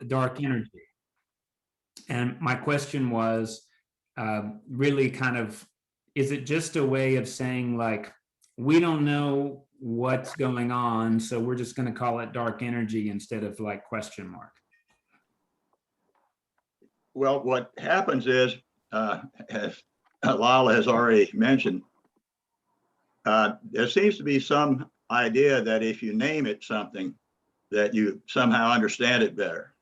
dark energy. And my question was really kind of, is it just a way of saying like, we don't know what's going on, so we're just going to call it dark energy instead of like question mark? Well, what happens is, as Lala has already mentioned, there seems to be some idea that if you name it something, that you somehow understand it better.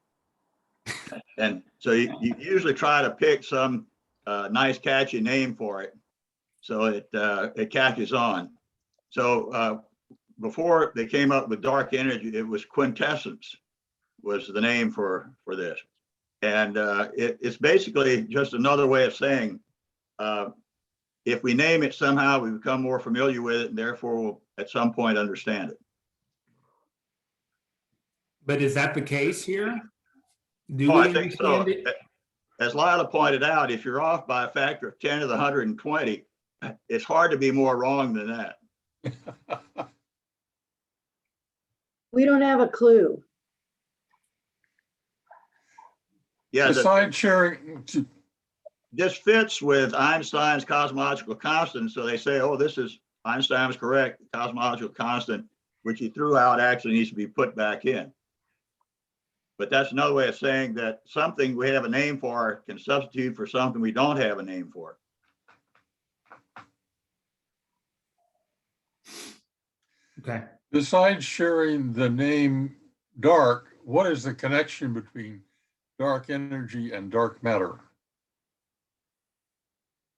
And so you usually try to pick some nice catchy name for it, so it catches on. So before they came up with dark energy, it was quintessence was the name for this. And it's basically just another way of saying, if we name it somehow, we become more familiar with it, and therefore we'll at some point understand it. But is that the case here? Oh, I think so. As Lila pointed out, if you're off by a factor of 10 to the 120, it's hard to be more wrong than that. We don't have a clue. Yeah, Besides sharing, this fits with Einstein's cosmological constant. So they say, oh, this is Einstein was correct. The cosmological constant, which he threw out, actually needs to be put back in. But that's another way of saying that something we have a name for can substitute for something we don't have a name for. Okay. besides sharing the name dark, what is the connection between dark energy and dark matter?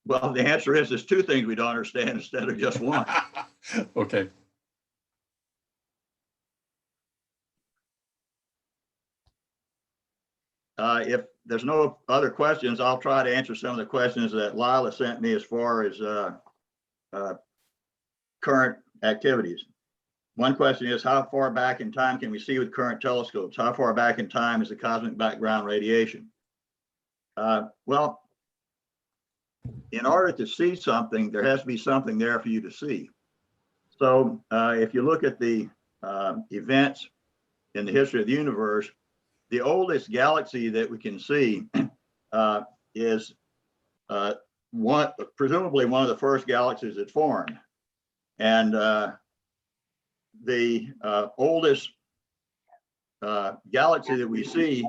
Well, the answer is there's two things we don't understand instead of just one. Okay. If there's no other questions, I'll try to answer some of the questions that Lila sent me as far as current activities. One question is, how far back in time can we see with current telescopes? How far back in time is the cosmic background radiation? Well, in order to see something, there has to be something there for you to see. So if you look at the events in the history of the universe, the oldest galaxy that we can see is presumably one of the first galaxies that formed. And the oldest galaxy that we see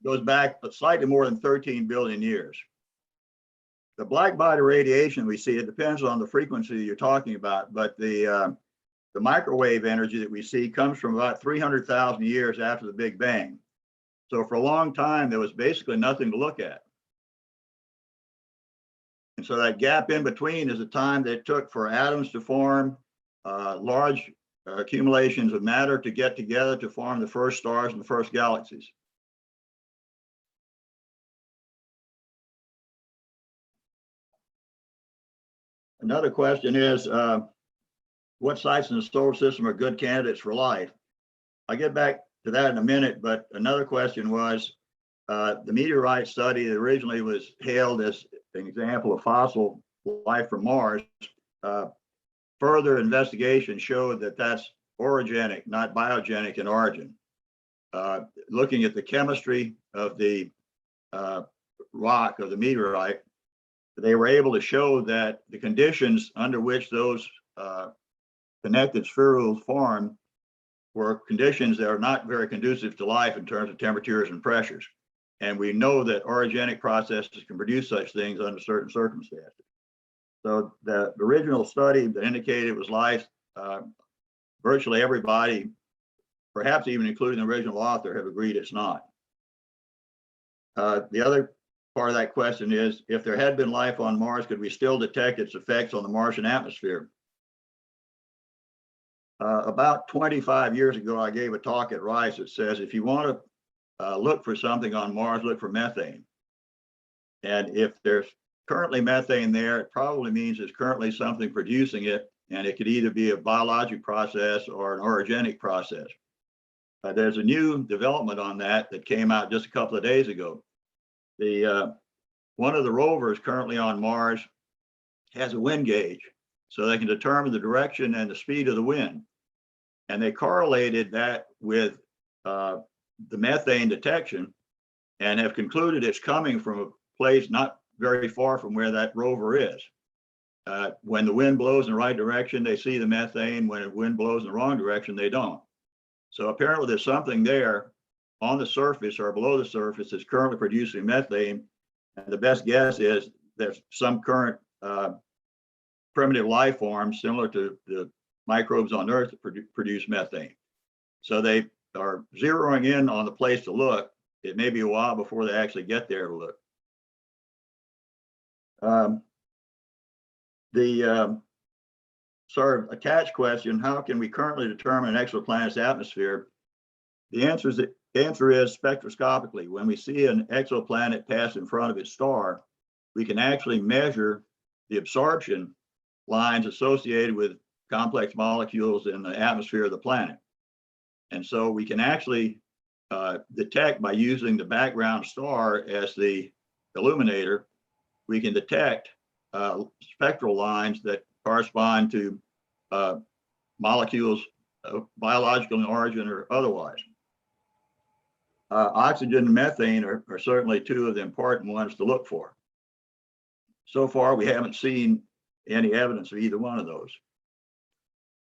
goes back slightly more than 13 billion years. The black body radiation we see, it depends on the frequency you're talking about, but the microwave energy that we see comes from about 300,000 years after the Big Bang. So for a long time, there was basically nothing to look at. And so that gap in between is the time that it took for atoms to form, large accumulations of matter to get together to form the first stars and the first galaxies. Another question is, what sites in the solar system are good candidates for life? I'll get back to that in a minute, but another question was, the meteorite study that originally was hailed as an example of fossil life from Mars, further investigation showed that that's orogenic, not biogenic in origin. Looking at the chemistry of the rock, of the meteorite, they were able to show that the conditions under which those connected spherules formed were conditions that are not very conducive to life in terms of temperatures and pressures. And we know that orogenic processes can produce such things under certain circumstances. So the original study that indicated it was life, virtually everybody, perhaps even including the original author, have agreed it's not. The other part of that question is, if there had been life on Mars, could we still detect its effects on the Martian atmosphere? About 25 years ago, I gave a talk at Rice that says, if you want to look for something on Mars, look for methane. And if there's currently methane there, it probably means there's currently something producing it, and it could either be a biologic process or an orogenic process. There's a new development on that came out just a couple of days ago. One of the rovers currently on Mars has a wind gauge, so they can determine the direction and the speed of the wind. And they correlated that with the methane detection and have concluded it's coming from a place not very far from where that rover is. When the wind blows in the right direction, they see the methane. When the wind blows in the wrong direction, they don't. So apparently there's something there on the surface or below the surface that's currently producing methane. And the best guess is there's some current primitive life forms similar to the microbes on Earth that produce methane. So they are zeroing in on the place to look. It may be a while before they actually get there to look. The sort of attached question, how can we currently determine an exoplanet's atmosphere? The answer is spectroscopically. When we see an exoplanet pass in front of its star, we can actually measure the absorption lines associated with complex molecules in the atmosphere of the planet. And so we can actually detect, by using the background star as the illuminator, we can detect spectral lines that correspond to molecules of biological origin or otherwise. Oxygen and methane are certainly two of the important ones to look for. So far, we haven't seen any evidence of either one of those,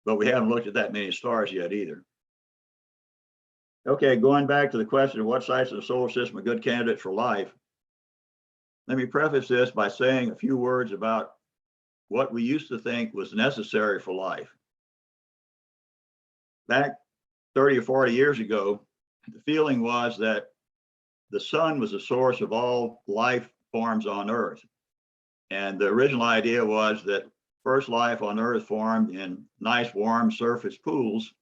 but we haven't looked at that many stars yet either. Okay, going back to the question of what sites in the solar system are good candidates for life, let me preface this by saying a few words about what we used to think was necessary for life. Back 30 or 40 years ago, the feeling was that the sun was the source of all life forms on Earth. And the original idea was that first life on Earth formed in nice warm surface pools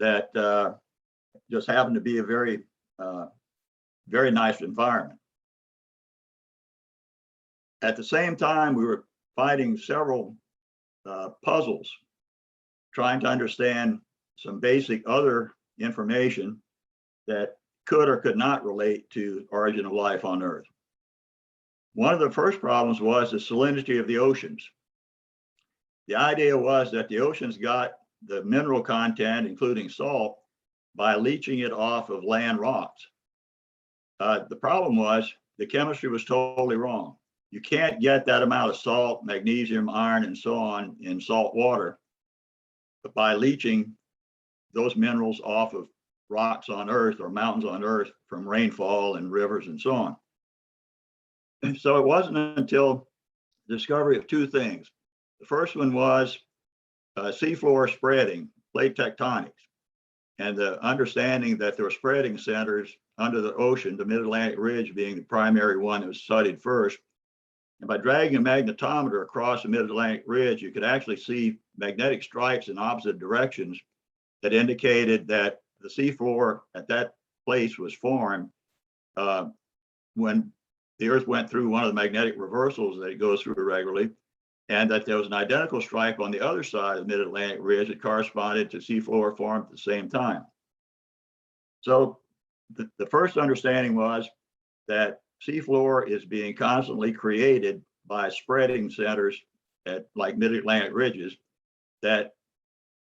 that just happened to be a very nice environment. At the same time, we were finding several puzzles, trying to understand some basic other information that could or could not relate to origin of life on Earth. One of the first problems was the salinity of the oceans. The idea was that the oceans got the mineral content, including salt, by leaching it off of land rocks. The problem was the chemistry was totally wrong. You can't get that amount of salt, magnesium, iron, and so on in salt water by leaching those minerals off of rocks on Earth or mountains on Earth from rainfall and rivers and so on. So it wasn't until the discovery of two things. The first one was seafloor spreading, plate tectonics, and the understanding that there were spreading centers under the ocean, the Mid-Atlantic Ridge being the primary one that was studied first. And by dragging a magnetometer across the Mid-Atlantic Ridge, you could actually see magnetic stripes in opposite directions that indicated that the seafloor at that place was formed when the Earth went through one of the magnetic reversals that it goes through regularly, and that there was an identical stripe on the other side of the Mid-Atlantic Ridge that corresponded to seafloor formed at the same time. So the first understanding was that seafloor is being constantly created by spreading centers at like Mid-Atlantic ridges, that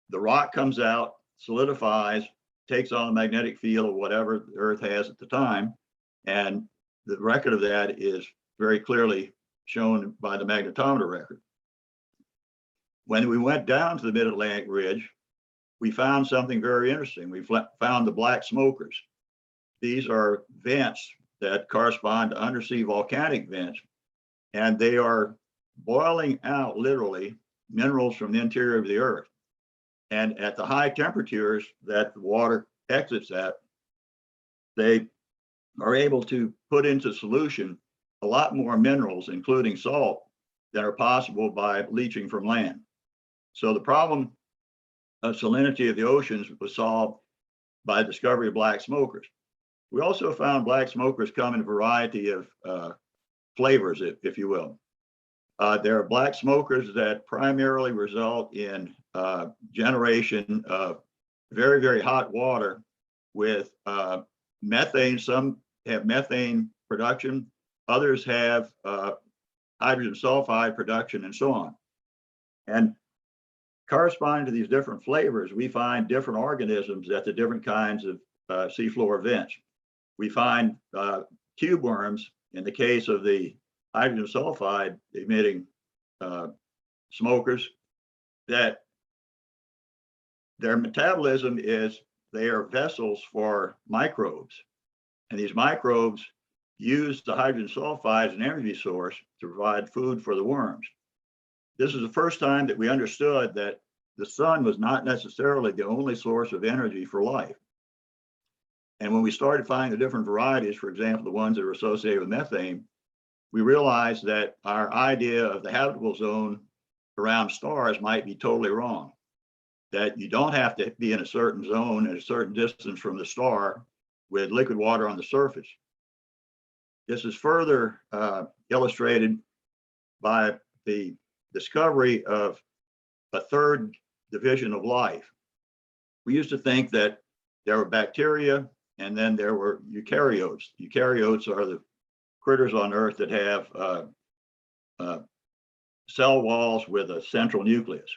the rock comes out, solidifies, takes on the magnetic field of whatever the Earth has at the time, and the record of that is very clearly shown by the magnetometer record. When we went down to the Mid-Atlantic Ridge, we found something very interesting. We found the black smokers. These are vents that correspond to undersea volcanic vents, and they are boiling out literally minerals from the interior of the Earth. And at the high temperatures that the water exits at, they are able to put into solution a lot more minerals, including salt, than are possible by leaching from land. So the problem of salinity of the oceans was solved by the discovery of black smokers. We also found black smokers come in a variety of flavors, if you will. There are black smokers that primarily result in generation of very, very hot water with methane. Some have methane production, others have hydrogen sulfide production, and so on. And corresponding to these different flavors, we find different organisms at the different kinds of seafloor vents. We find tube worms in the case of the hydrogen sulfide emitting smokers that their metabolism is, they are vessels for microbes. And these microbes use the hydrogen sulfide as an energy source to provide food for the worms. This is the first time that we understood that the sun was not necessarily the only source of energy for life. And when we started finding the different varieties, for example, the ones that are associated with methane, we realized that our idea of the habitable zone around stars might be totally wrong. That you don't have to be in a certain zone at a certain distance from the star with liquid water on the surface. This is further illustrated by the discovery of a third division of life. We used to think that there were bacteria and then there were eukaryotes. Eukaryotes are the critters on Earth that have cell walls with a central nucleus.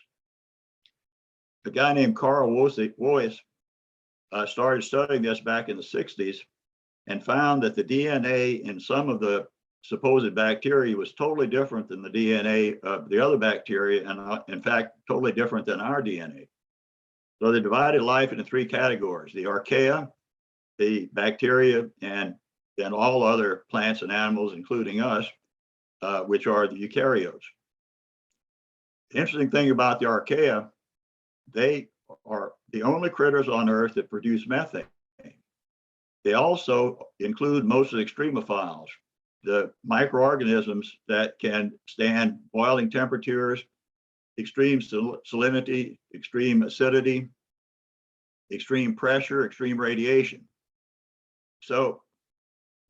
A guy named Carl Woese started studying this back in the 60s and found that the DNA in some of the supposed bacteria was totally different than the DNA of the other bacteria, and in fact, totally different than our DNA. So they divided life into three categories: the archaea, the bacteria, and then all other plants and animals, including us, which are the eukaryotes. The interesting thing about the archaea, they are the only critters on Earth that produce methane. They also include most of the extremophiles, the microorganisms that can stand boiling temperatures, extreme salinity, extreme acidity, extreme pressure, extreme radiation. So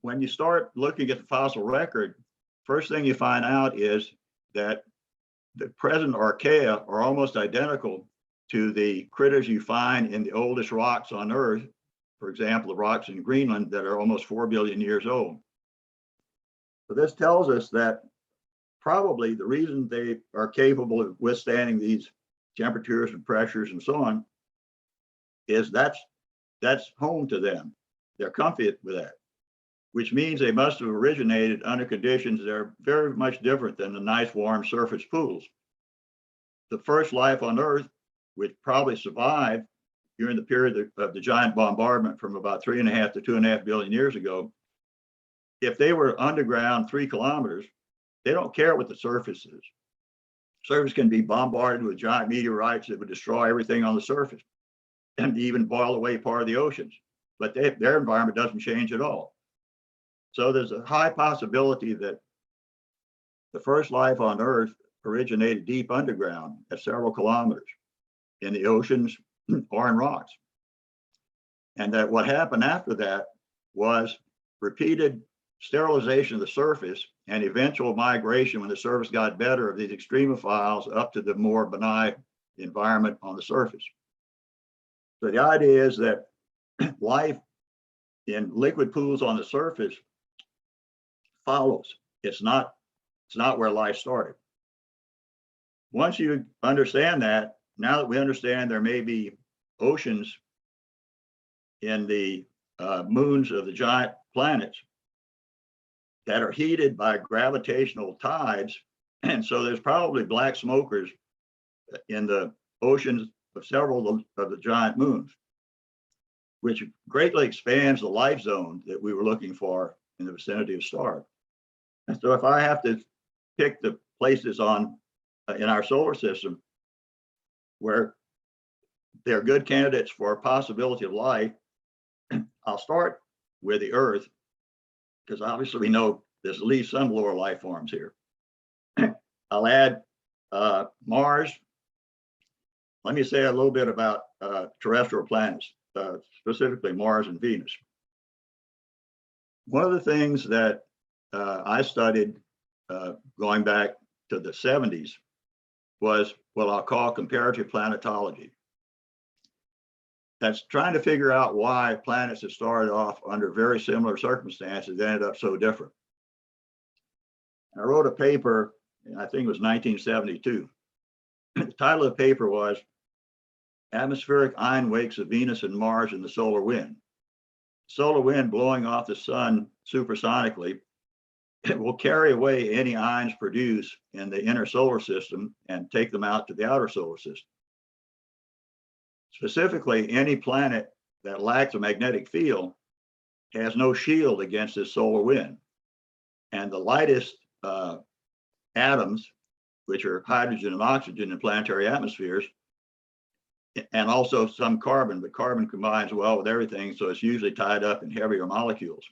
when you start looking at the fossil record, first thing you find out is that the present archaea are almost identical to the critters you find in the oldest rocks on Earth. For example, the rocks in Greenland that are almost 4 billion years old. So this tells us that probably the reason they are capable of withstanding these temperatures and pressures and so on is that's home to them. They're comfy with that, which means they must have originated under conditions that are very much different than the nice warm surface pools. The first life on Earth, which probably survived during the period of the giant bombardment from about 3.5 to 2.5 billion years ago, if they were underground 3 kilometers, they don't care what the surface is. Surface can be bombarded with giant meteorites that would destroy everything on the surface and even boil away part of the oceans. But their environment doesn't change at all. So there's a high possibility that the first life on Earth originated deep underground at several kilometers in the oceans or in rocks. And that what happened after that was repeated sterilization of the surface and eventual migration when the surface got better of these extremophiles up to the more benign environment on the surface. So the idea is that life in liquid pools on the surface follows. It's not where life started. Once you understand that, now that we understand there may be oceans in the moons of the giant planets that are heated by gravitational tides, and so there's probably black smokers in the oceans of several of the giant moons, which greatly expands the life zone that we were looking for in the vicinity of stars. And so if I have to pick the places in our solar system where they're good candidates for a possibility of life, I'll start with the Earth, because obviously we know there's at least some lower life forms here. I'll add Mars. Let me say a little bit about terrestrial planets, specifically Mars and Venus. One of the things that I studied going back to the 70s was what I'll call comparative planetology. That's trying to figure out why planets that started off under very similar circumstances ended up so different. I wrote a paper, I think it was 1972. The title of the paper was Atmospheric Iron Wakes of Venus and Mars in the Solar Wind. solar wind blowing off the sun supersonically, it will carry away any ions produced in the inner solar system and take them out to the outer solar system. Specifically, any planet that lacks a magnetic field has no shield against this solar wind. And the lightest atoms, which are hydrogen and oxygen in planetary atmospheres, and also some carbon, but carbon combines well with everything, so it's usually tied up in heavier molecules.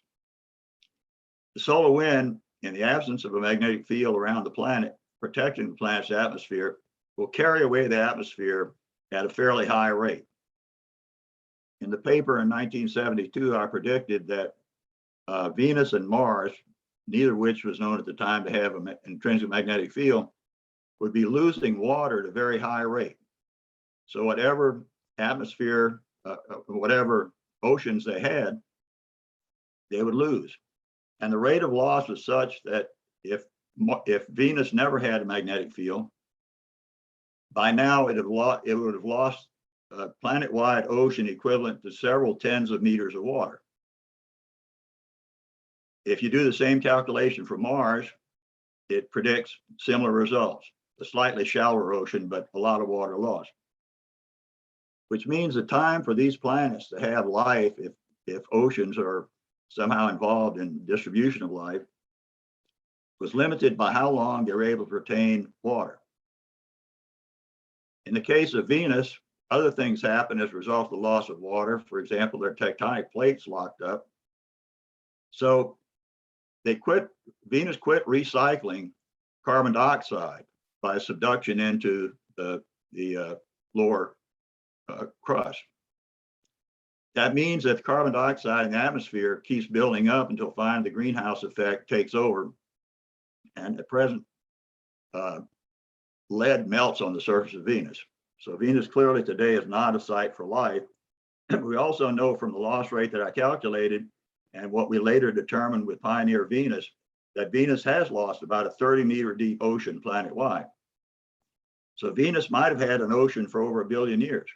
The solar wind, in the absence of a magnetic field around the planet, protecting the planet's atmosphere, will carry away the atmosphere at a fairly high rate. In the paper in 1972, I predicted that Venus and Mars, neither of which was known at the time to have an intrinsic magnetic field, would be losing water at a very high rate. So whatever atmosphere, whatever oceans they had, they would lose. And the rate of loss was such that if Venus never had a magnetic field, by now it would have lost a planet-wide ocean equivalent to several tens of meters of water. If you do the same calculation for Mars, it predicts similar results, a slightly shallower ocean, but a lot of water lost. Which means the time for these planets to have life, if oceans are somehow involved in distribution of life, was limited by how long they were able to retain water. In the case of Venus, other things happen as a result of the loss of water. For example, their tectonic plates locked up. So Venus quit recycling carbon dioxide by subduction into the lower crust. That means that the carbon dioxide in the atmosphere keeps building up until finally the greenhouse effect takes over. And at present, lead melts on the surface of Venus. So Venus clearly today is not a site for life. We also know from the loss rate that I calculated and what we later determined with Pioneer Venus, that Venus has lost about a 30-meter deep ocean planet-wide. So Venus might have had an ocean for over 1 billion years.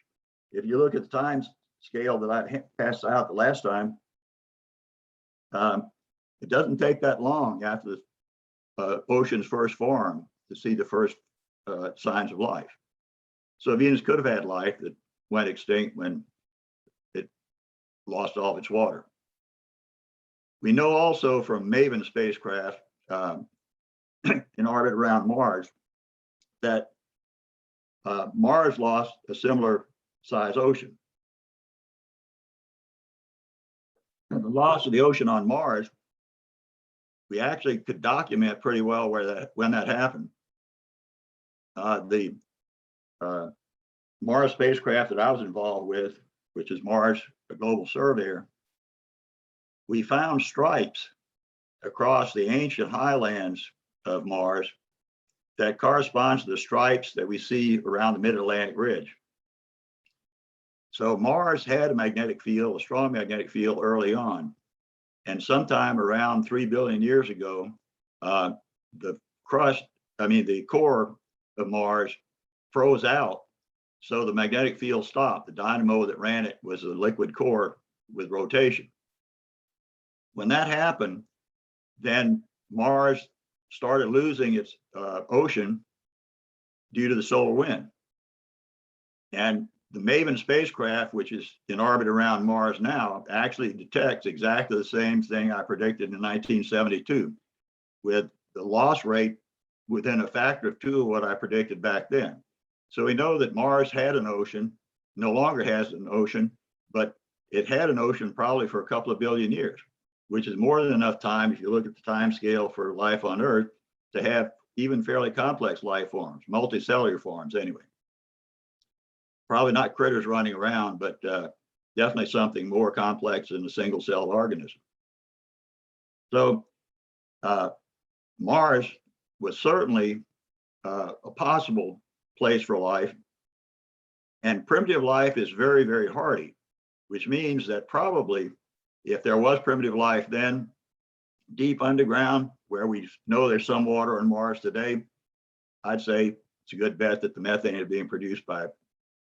If you look at the time scale that I passed out the last time, it doesn't take that long after the oceans first formed to see the first signs of life. So Venus could have had life that went extinct when it lost all of its water. We know also from MAVEN spacecraft in orbit around Mars that Mars lost a similar size ocean. And the loss of the ocean on Mars, we actually could document pretty well when that happened. The Mars spacecraft that I was involved with, which is Mars, a global surveyor, we found stripes across the ancient highlands of Mars that corresponds to the stripes that we see around the mid-Atlantic ridge. So Mars had a magnetic field, a strong magnetic field early on. And sometime around 3 billion years ago, the core of Mars froze out. So the magnetic field stopped. The dynamo that ran it was a liquid core with rotation. When that happened, then Mars started losing its ocean due to the solar wind. And the MAVEN spacecraft, which is in orbit around Mars now, actually detects exactly the same thing I predicted in 1972, with the loss rate within a factor of 2 of what I predicted back then. So we know that Mars had an ocean, no longer has an ocean, but it had an ocean probably for a couple of billion years, which is more than enough time, if you look at the time scale for life on Earth, to have even fairly complex life forms, multicellular forms anyway. Probably not critters running around, but definitely something more complex than a single-celled organism. So Mars was certainly a possible place for life. And primitive life is very, very hardy, which means that probably if there was primitive life then, deep underground, where we know there's some water on Mars today, I'd say it's a good bet that the methane is being produced by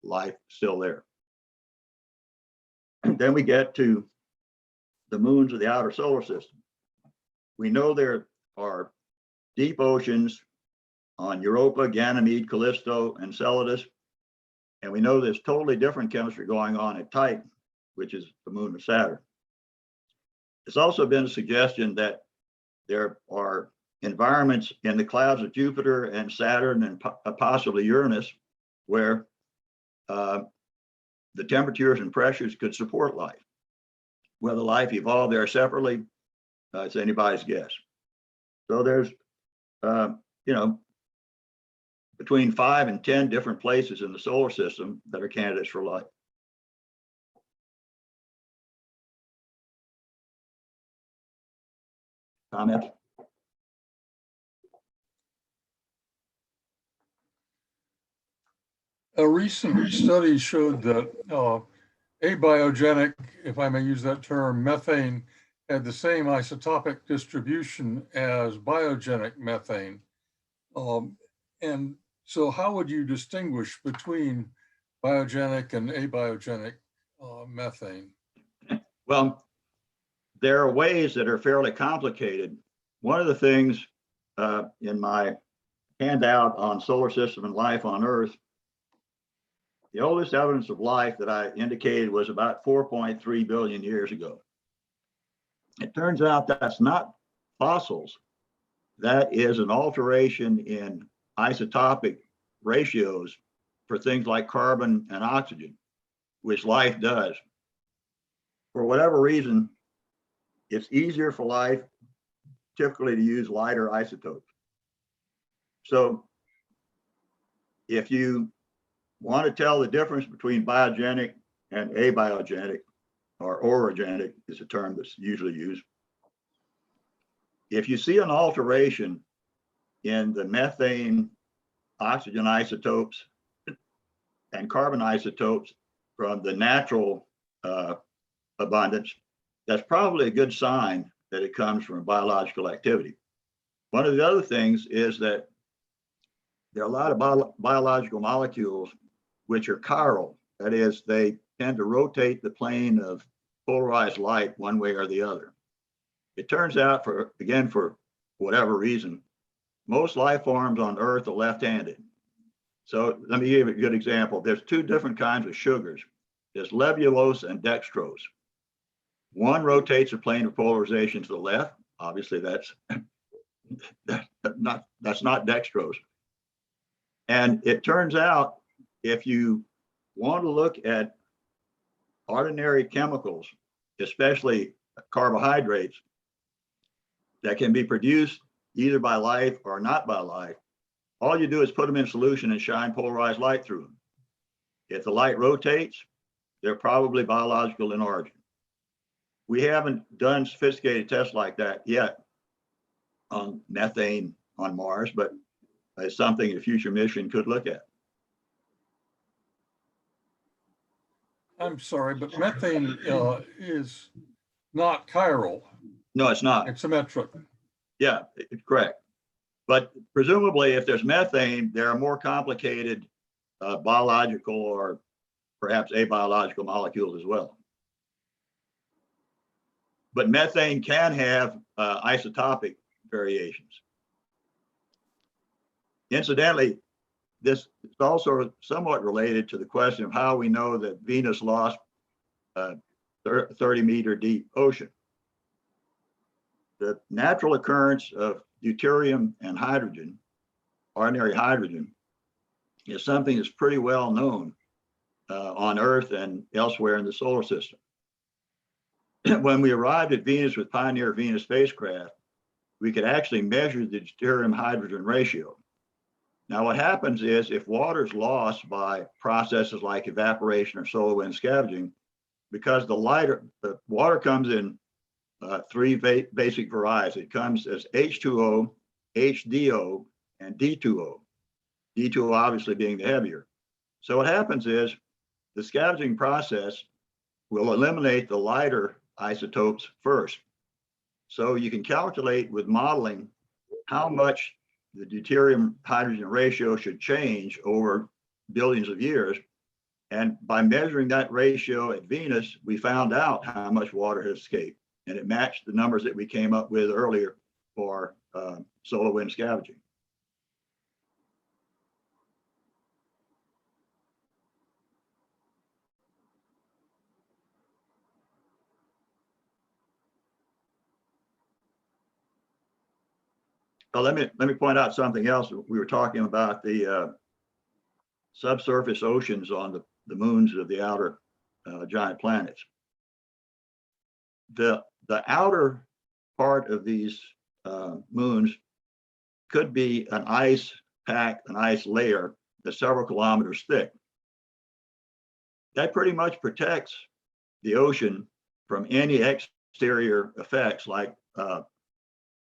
life still there. And then we get to the moons of the outer solar system. We know there are deep oceans on Europa, Ganymede, Callisto, and Enceladus. And we know there's totally different chemistry going on at Titan, which is the moon of Saturn. There's also been a suggestion that there are environments in the clouds of Jupiter and Saturn and possibly Uranus where the temperatures and pressures could support life. Whether life evolved there separately, it's anybody's guess. So there's, between 5 and 10 different places in the solar system that are candidates for life. Comments? A recent study showed that abiogenic, if I may use that term, methane had the same isotopic distribution as biogenic methane. And so how would you distinguish between biogenic and abiogenic methane? Well, there are ways that are fairly complicated. One of the things in my handout on solar system and life on Earth, the oldest evidence of life that I indicated was about 4.3 billion years ago. It turns out that's not fossils. That is an alteration in isotopic ratios for things like carbon and oxygen, which life does. For whatever reason, it's easier for life typically to use lighter isotopes. So if you want to tell the difference between biogenic and abiogenic, or orogenic is a term that's usually used. If you see an alteration in the methane, oxygen isotopes, and carbon isotopes from the natural abundance, that's probably a good sign that it comes from biological activity. One of the other things is that there are a lot of biological molecules which are chiral. That is, they tend to rotate the plane of polarized light one way or the other. It turns out, for whatever reason, most life forms on Earth are left-handed. So let me give you a good example. There's two different kinds of sugars. There's levulose and dextrose. One rotates a plane of polarization to the left. Obviously, that's not dextrose. And it turns out, if you want to look at ordinary chemicals, especially carbohydrates, that can be produced either by life or not by life, all you do is put them in solution and shine polarized light through them. If the light rotates, they're probably biological in origin. We haven't done sophisticated tests like that yet on methane on Mars, but it's something a future mission could look at. I'm sorry, but methane is not chiral. No, it's not. It's symmetric. Yeah, it's correct. But presumably, if there's methane, there are more complicated biological or perhaps abiological molecules as well. But methane can have isotopic variations. Incidentally, this is also somewhat related to the question of how we know that Venus lost a 30-meter deep ocean. The natural occurrence of deuterium and hydrogen, ordinary hydrogen, is something that's pretty well known on Earth and elsewhere in the solar system. When we arrived at Venus with Pioneer Venus spacecraft, we could actually measure the deuterium hydrogen ratio. Now, what happens is if water is lost by processes like evaporation or solar wind scavenging, because the water comes in three basic varieties. It comes as H2O, HDO, and D2O. D2O obviously being the heavier. So what happens is the scavenging process will eliminate the lighter isotopes first. So you can calculate with modeling how much the deuterium hydrogen ratio should change over billions of years. And by measuring that ratio at Venus, we found out how much water has escaped. and it matched the numbers that we came up with earlier for solar wind scavenging. Well, let me point out something else. We were talking about the subsurface oceans on the moons of the outer giant planets. The outer part of these moons could be an ice pack, an ice layer that's several kilometers thick. That pretty much protects the ocean from any exterior effects like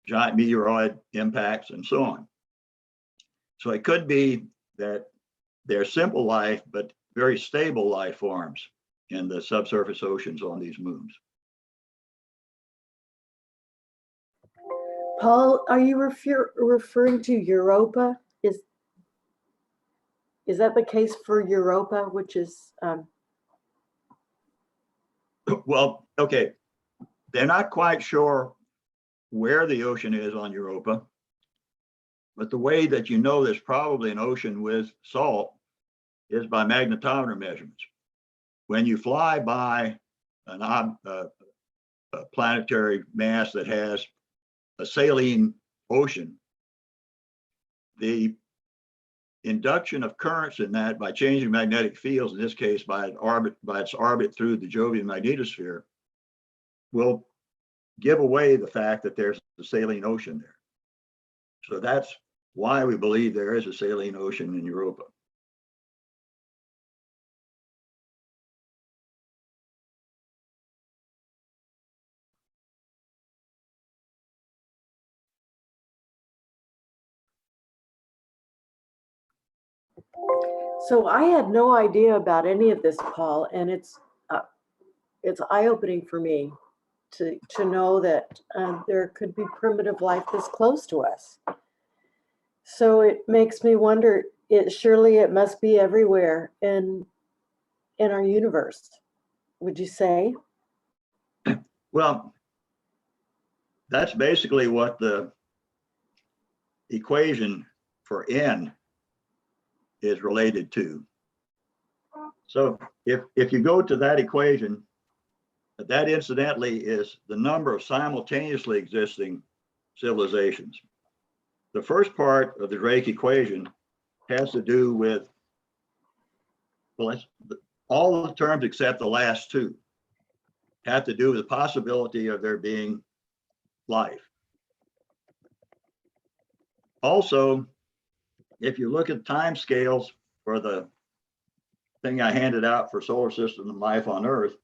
giant meteoroid impacts and so on. So it could be that they're simple life, but very stable life forms in the subsurface oceans on these moons. Paul, are you referring to Europa? Is that the case for Europa, which is Well, okay, they're not quite sure where the ocean is on Europa, but the way that you know there's probably an ocean with salt is by magnetometer measurements. When you fly by a planetary mass that has a saline ocean, the induction of currents in that by changing magnetic fields, in this case by its orbit through the Jovian magnetosphere, will give away the fact that there's a saline ocean there. So that's why we believe there is a saline ocean in Europa. so I had no idea about any of this, Paul, and it's eye-opening for me to know that there could be primitive life this close to us. So it makes me wonder, surely it must be everywhere in our universe, would you say? Well, that's basically what the equation for N is related to. So if you go to that equation, that incidentally is the number of simultaneously existing civilizations. The first part of the Drake equation has to do with, well, all the terms except the last two have to do with the possibility of there being life. Also, if you look at time scales for the thing I handed out for solar system and life on Earth,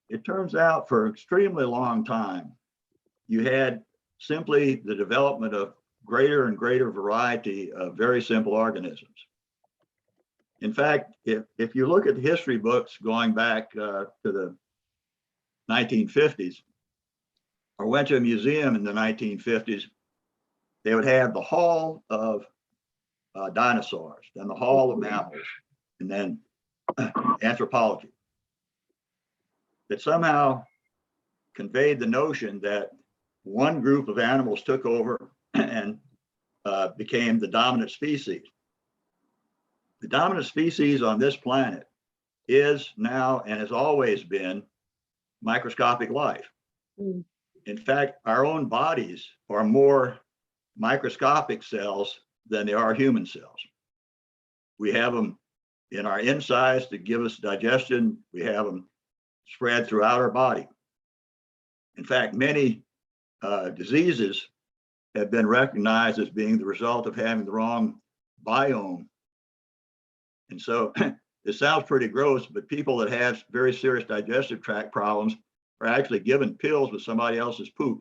it turns out for an extremely long time, you had simply the development of greater and greater variety of very simple organisms. In fact, if you look at the history books going back to the 1950s, or went to a museum in the 1950s, they would have the hall of dinosaurs, then the hall of mammals, and then anthropology. That somehow conveyed the notion that one group of animals took over and became the dominant species. The dominant species on this planet is now and has always been microscopic life. Mm. In fact, our own bodies are more microscopic cells than they are human cells. We have them in our insides to give us digestion. We have them spread throughout our body. In fact, many diseases have been recognized as being the result of having the wrong biome. And so it sounds pretty gross, but people that have very serious digestive tract problems are actually given pills with somebody else's poop.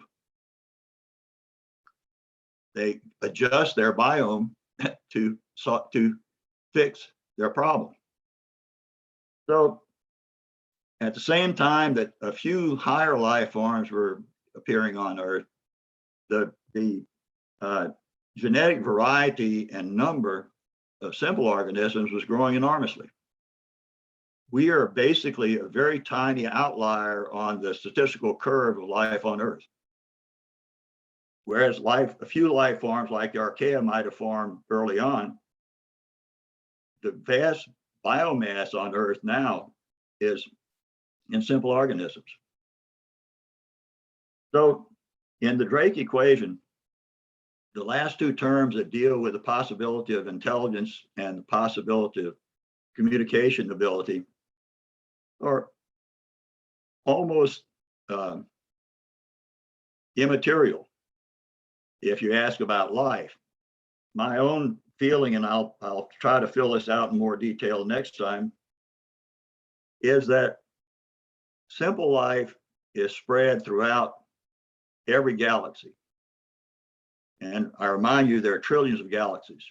They adjust their biome to fix their problem. So at the same time that a few higher life forms were appearing on Earth, the genetic variety and number of simple organisms was growing enormously. we are basically a very tiny outlier on the statistical curve of life on Earth. Whereas a few life forms like the archaea might have formed early on, the vast biomass on Earth now is in simple organisms. So in the Drake equation, the last two terms that deal with the possibility of intelligence and the possibility of communication ability are almost immaterial if you ask about life. My own feeling, and I'll try to fill this out in more detail next time, is that simple life is spread throughout every galaxy. And I remind you, there are trillions of galaxies.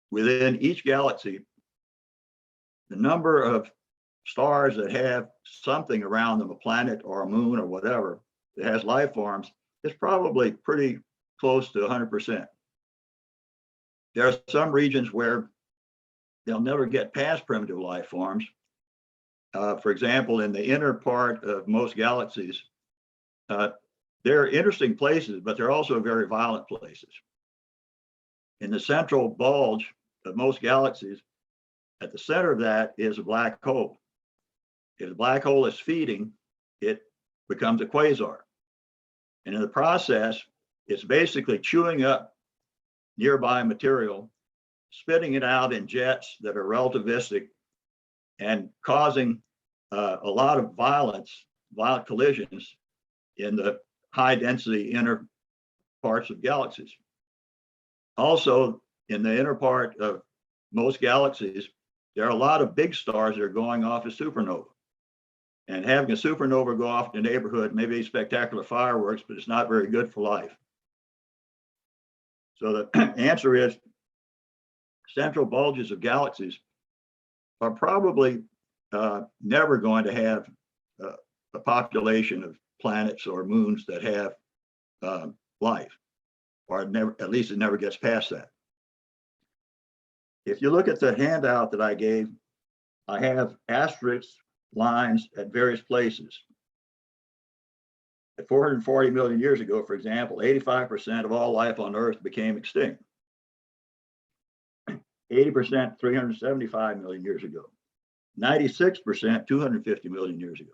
Within each galaxy, the number of stars that have something around them, a planet or a moon or whatever, that has life forms, is probably pretty close to 100%. There are some regions where they'll never get past primitive life forms. For example, in the inner part of most galaxies, they're interesting places, but they're also very violent places. In the central bulge of most galaxies, at the center of that is a black hole. If the black hole is feeding, it becomes a quasar. And in the process, it's basically chewing up nearby material, spitting it out in jets that are relativistic, and causing a lot of violent collisions in the high density inner parts of galaxies. Also, in the inner part of most galaxies, there are a lot of big stars that are going off as supernova. And having a supernova go off in the neighborhood may be spectacular fireworks, but it's not very good for life. So the answer is central bulges of galaxies are probably never going to have a population of planets or moons that have life, or never, at least it never gets past that. If you look at the handout that I gave, I have asterisk lines at various places. At 440 million years ago, for example, 85% of all life on Earth became extinct. 80% 375 million years ago. 96% 250 million years ago.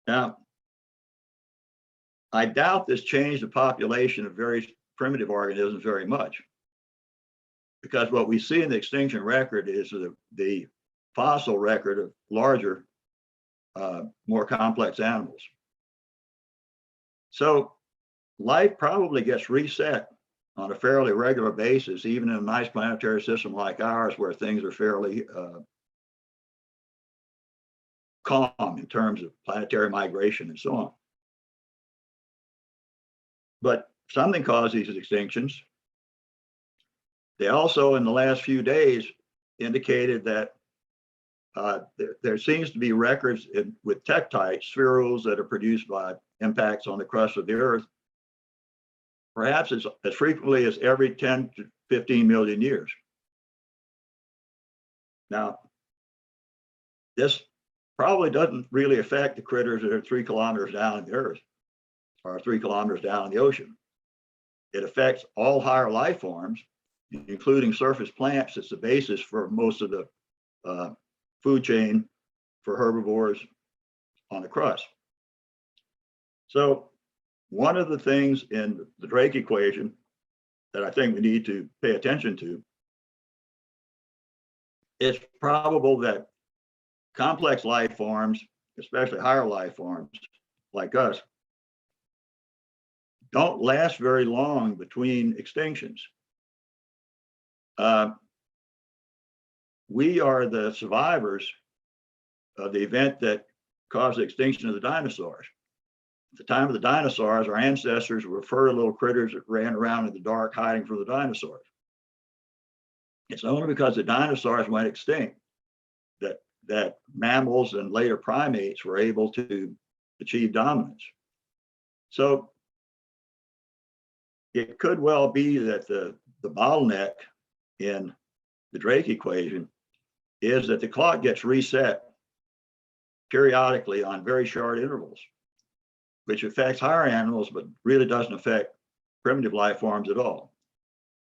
Now, I doubt this changed the population of very primitive organisms very much, because what we see in the extinction record is the fossil record of larger, more complex animals. So life probably gets reset on a fairly regular basis, even in a nice planetary system like ours, where things are fairly calm in terms of planetary migration and so on. But something caused these extinctions. They also, in the last few days, indicated that there seems to be records with tektites, spherules that are produced by impacts on the crust of the Earth, perhaps as frequently as every 10 to 15 million years. Now, this probably doesn't really affect the critters that are 3 kilometers down in the Earth or 3 kilometers down in the ocean. It affects all higher life forms, including surface plants. It's the basis for most of the food chain for herbivores on the crust. So one of the things in the Drake equation that I think we need to pay attention to, it's probable that complex life forms, especially higher life forms like us, don't last very long between extinctions. We are the survivors of the event that caused the extinction of the dinosaurs. At the time of the dinosaurs, our ancestors were furry little critters that ran around in the dark hiding from the dinosaurs. It's only because the dinosaurs went extinct that mammals and later primates were able to achieve dominance. So it could well be that the bottleneck in the Drake equation is that the clock gets reset periodically on very short intervals, which affects higher animals, but really doesn't affect primitive life forms at all.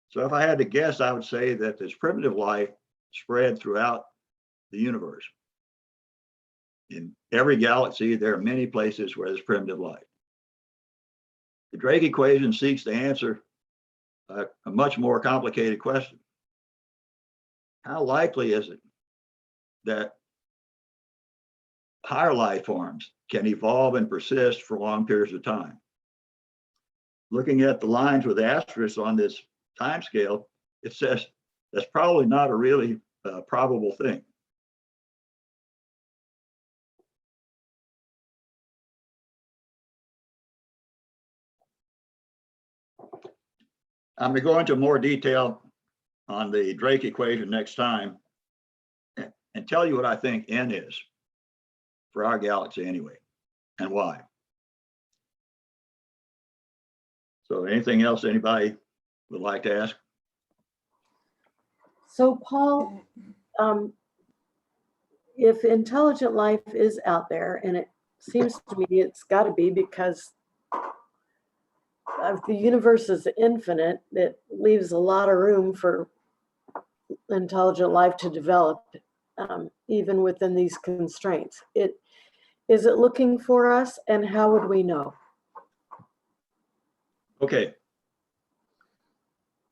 So if I had to guess, I would say that this primitive life spread throughout the universe. In every galaxy, there are many places where there's primitive life. The Drake equation seeks to answer a much more complicated question. How likely is it that higher life forms can evolve and persist for long periods of time? Looking at the lines with asterisks on this time scale, it says that's probably not a really probable thing. I'm going to go into more detail on the Drake equation next time and tell you what I think N is for our galaxy anyway, and why. So anything else anybody would like to ask? So Paul, if intelligent life is out there, and it seems to me it's got to be, because the universe is infinite, it leaves a lot of room for intelligent life to develop, even within these constraints. Is it looking for us, and how would we know? Okay.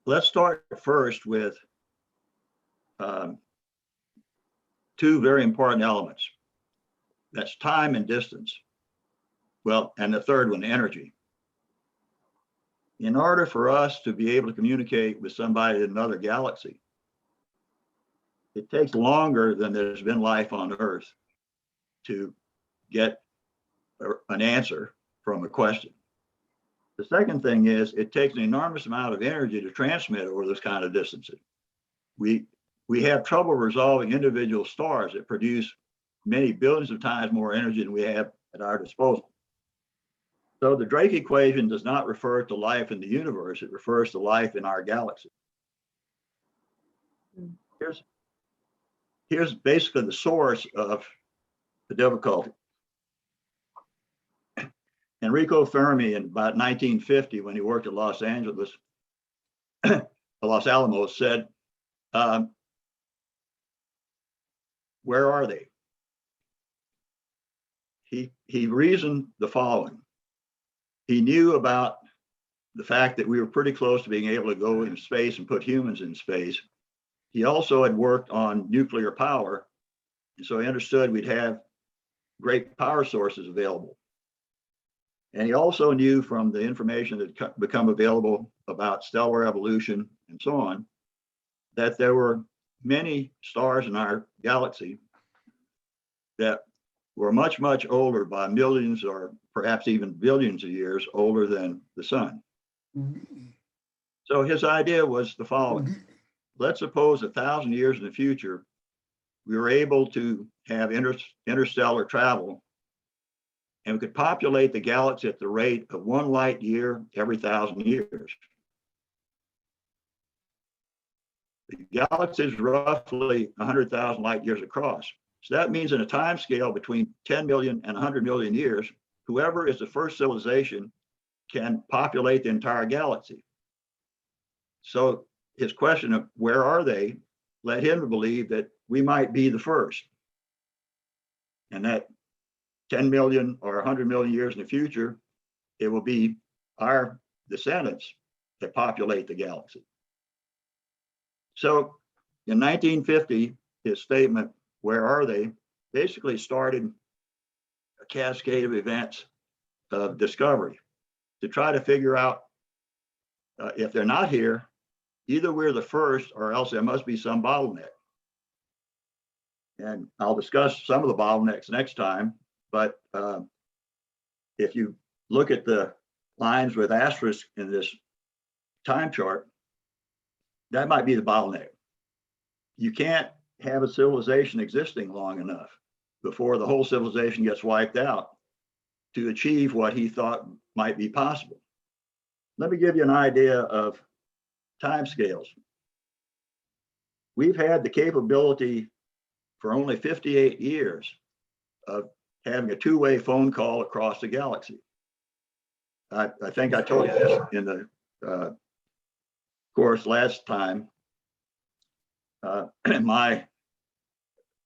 Let's start first with two very important elements. That's time and distance. Well, and the third one, energy. In order for us to be able to communicate with somebody in another galaxy, it takes longer than there's been life on Earth to get an answer from a question. The second thing is it takes an enormous amount of energy to transmit over this kind of distances. We have trouble resolving individual stars that produce many billions of times more energy than we have at our disposal. So the Drake equation does not refer to life in the universe, it refers to life in our galaxy. Here's basically the source of the difficulty. Enrico Fermi, in about 1950, when he worked at Los Alamos, said, where are they? He reasoned the following. He knew about the fact that we were pretty close to being able to go into space and put humans in space. He also had worked on nuclear power, and so he understood we'd have great power sources available. And he also knew from the information that had become available about stellar evolution and so on, that there were many stars in our galaxy that were much, much older, by millions or perhaps even billions of years older than the sun. So his idea was the following. Let's suppose 1,000 years in the future, we were able to have interstellar travel, and we could populate the galaxy at the rate of 1 light year every 1,000 years. The galaxy is roughly 100,000 light years across. So that means in a time scale between 10 million and 100 million years, whoever is the first civilization can populate the entire galaxy. So his question of where are they led him to believe that we might be the first. And that 10 million or 100 million years in the future, it will be our descendants that populate the galaxy. So in 1950, his statement, where are they, basically started a cascade of events of discovery to try to figure out if they're not here, either we're the first or else there must be some bottleneck. And I'll discuss some of the bottlenecks next time, but if you look at the lines with asterisks in this time chart, that might be the bottleneck. You can't have a civilization existing long enough before the whole civilization gets wiped out to achieve what he thought might be possible. Let me give you an idea of timescales. We've had the capability for only 58 years of having a two-way phone call across the galaxy. I think I told you this in the course last time. My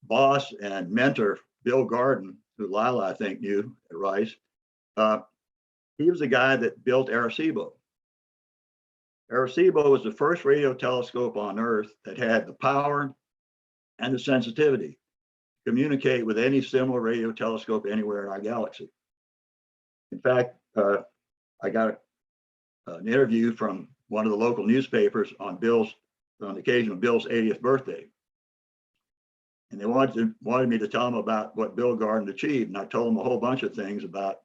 boss and mentor, Bill Garden, who Lila I think knew at Rice, he was the guy that built Arecibo. Arecibo was the first radio telescope on Earth that had the power and the sensitivity to communicate with any similar radio telescope anywhere in our galaxy. In fact, I got an interview from one of the local newspapers on the occasion of Bill's 80th birthday. And they wanted me to tell them about what Bill Garden achieved. And I told them a whole bunch of things about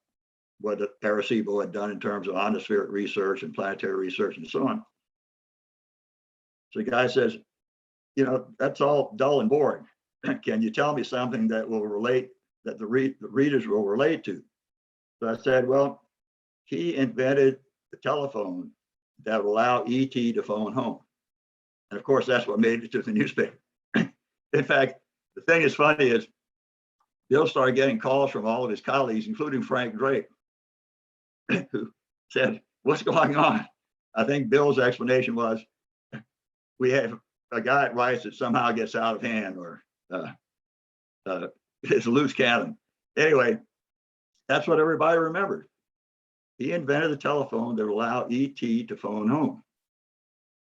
what Arecibo had done in terms of ionospheric research and planetary research and so on. So the guy says, you know, that's all dull and boring. Can you tell me something that will relate, that the readers will relate to? So I said, well, he invented the telephone that would allow ET to phone home. And of course, that's what made it to the newspaper. In fact, the thing that's funny is Bill started getting calls from all of his colleagues, including Frank Drake, who said, what's going on? I think Bill's explanation was, we have a guy at Rice that somehow gets out of hand or is a loose cannon. Anyway, that's what everybody remembered. He invented the telephone that would allow ET to phone home.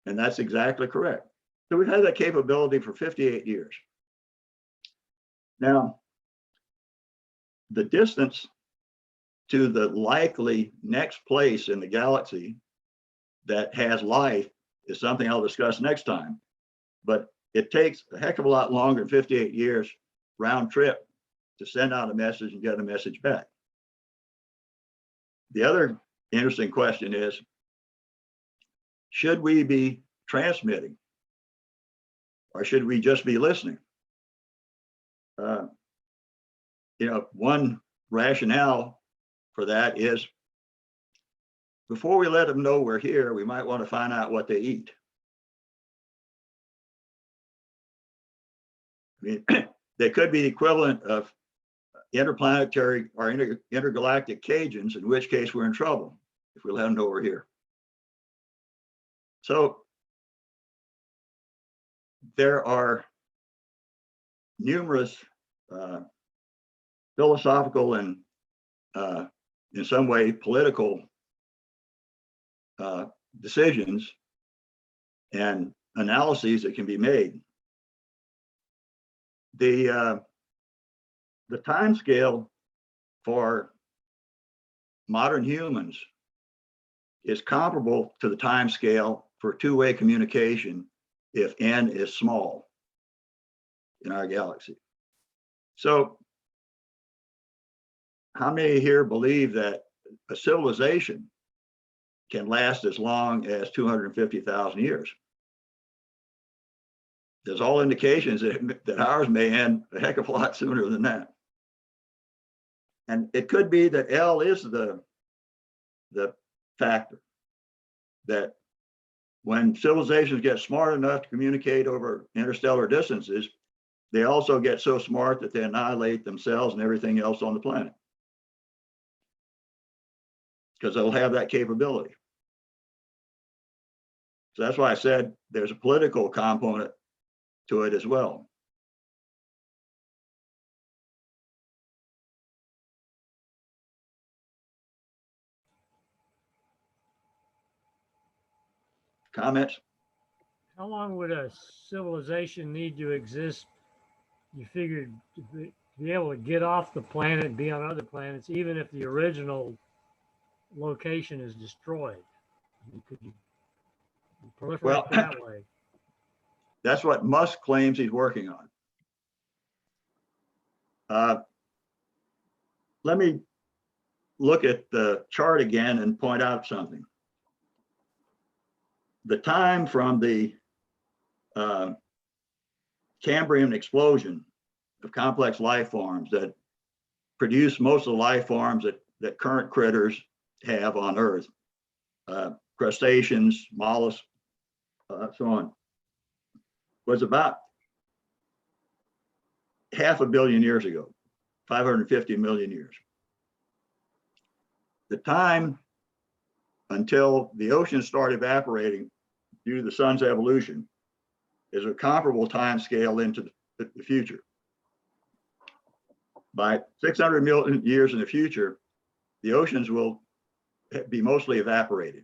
And that's exactly correct. So we've had that capability for 58 years. Now, the distance to the likely next place in the galaxy that has life is something I'll discuss next time. But it takes a heck of a lot longer than 58 years round trip to send out a message and get a message back. The other interesting question is, should we be transmitting or should we just be listening? You know, one rationale for that is before we let them know we're here, we might want to find out what they eat. I mean, they could be the equivalent of interplanetary or intergalactic Cajuns, in which case we're in trouble if we let them know we're here. So there are numerous philosophical and in some way political decisions and analyses that can be made. The time scale for modern humans is comparable to the time scale for two-way communication if n is small in our galaxy. So how many here believe that a civilization can last as long as 250,000 years? There's all indications that ours may end a heck of a lot sooner than that. And it could be that L is the factor that when civilizations get smart enough to communicate over interstellar distances, they also get so smart that they annihilate themselves and everything else on the planet, because they'll have that capability. So that's why I said there's a political component to it as well. Comments? How long would a civilization need to exist, you figured, to be able to get off the planet and be on other planets, even if the original location is destroyed? Could you proliferate that way? That's what Musk claims he's working on. Let me look at the chart again and point out something. The time from the Cambrian explosion of complex life forms that produce most of the life forms that current critters have on Earth, crustaceans, mollusks, so on, was about 500 million years ago, 550 million years. The time until the oceans start evaporating due to the sun's evolution is a comparable time scale into the future. By 600 million years in the future, the oceans will be mostly evaporated.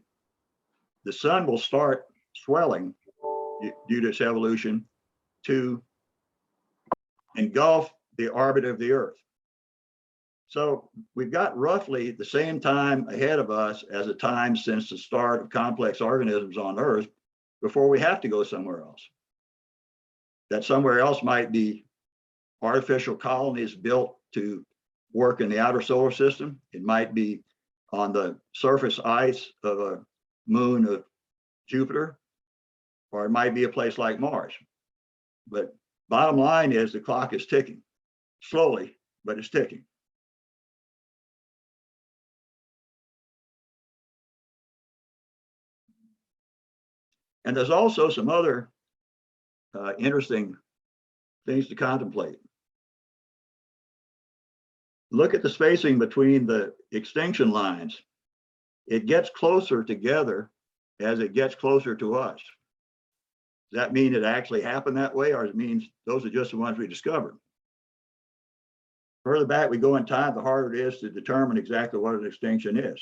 The sun will start swelling due to its evolution to engulf the orbit of the Earth. So we've got roughly the same time ahead of us as the time since the start of complex organisms on Earth before we have to go somewhere else. That somewhere else might be artificial colonies built to work in the outer solar system. It might be on the surface ice of a moon of Jupiter, or it might be a place like Mars. But bottom line is the clock is ticking, slowly, but it's ticking. And there's also some other interesting things to contemplate. Look at the spacing between the extinction lines. It gets closer together as it gets closer to us. Does that mean it actually happened that way, or does it mean those are just the ones we discovered? Further back we go in time, the harder it is to determine exactly what an extinction is.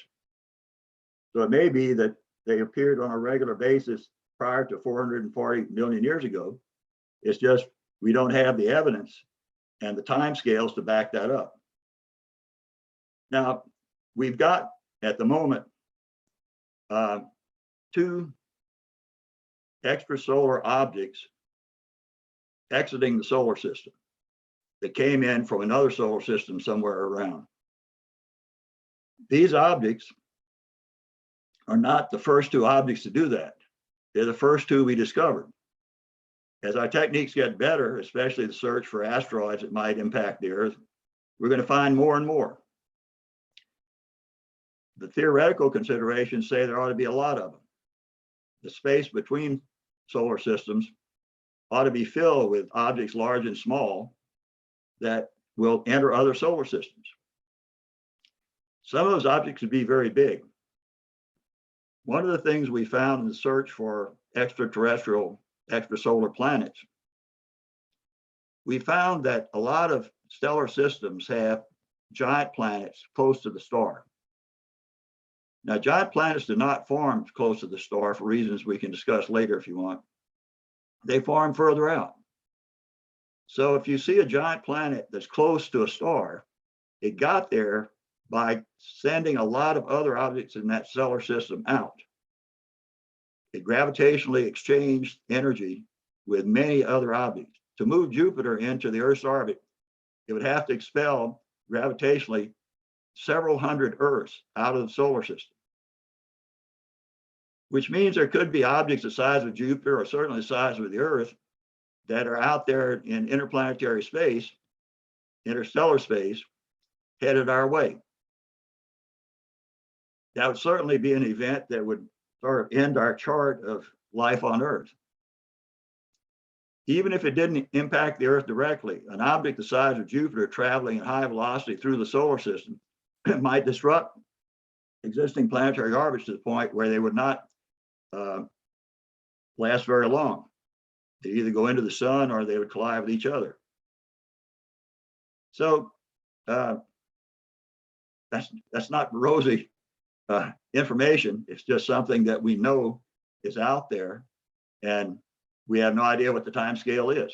So it may be that they appeared on a regular basis prior to 440 million years ago. It's just we don't have the evidence and the time scales to back that up. Now, we've got at the moment 2 extrasolar objects exiting the solar system that came in from another solar system somewhere around. These objects are not the first 2 objects to do that. They're the first 2 we discovered. As our techniques get better, especially the search for asteroids that might impact the Earth, we're going to find more and more. The theoretical considerations say there ought to be a lot of them. The space between solar systems ought to be filled with objects large and small that will enter other solar systems. Some of those objects would be very big. One of the things we found in the search for extraterrestrial, extrasolar planets, we found that a lot of stellar systems have giant planets close to the star. Now, giant planets do not form close to the star for reasons we can discuss later if you want. They form further out. So if you see a giant planet that's close to a star, it got there by sending a lot of other objects in that stellar system out. It gravitationally exchanged energy with many other objects. To move Jupiter into the Earth's orbit, it would have to expel gravitationally several hundred Earths out of the solar system, which means there could be objects the size of Jupiter, or certainly the size of the Earth, that are out there in interplanetary space, interstellar space, headed our way. That would certainly be an event that would sort of end our chart of life on Earth. Even if it didn't impact the Earth directly, an object the size of Jupiter traveling at high velocity through the solar system might disrupt existing planetary orbits to the point where they would not last very long. They either go into the sun or they would collide with each other. So that's not rosy information. It's just something that we know is out there, and we have no idea what the time scale is.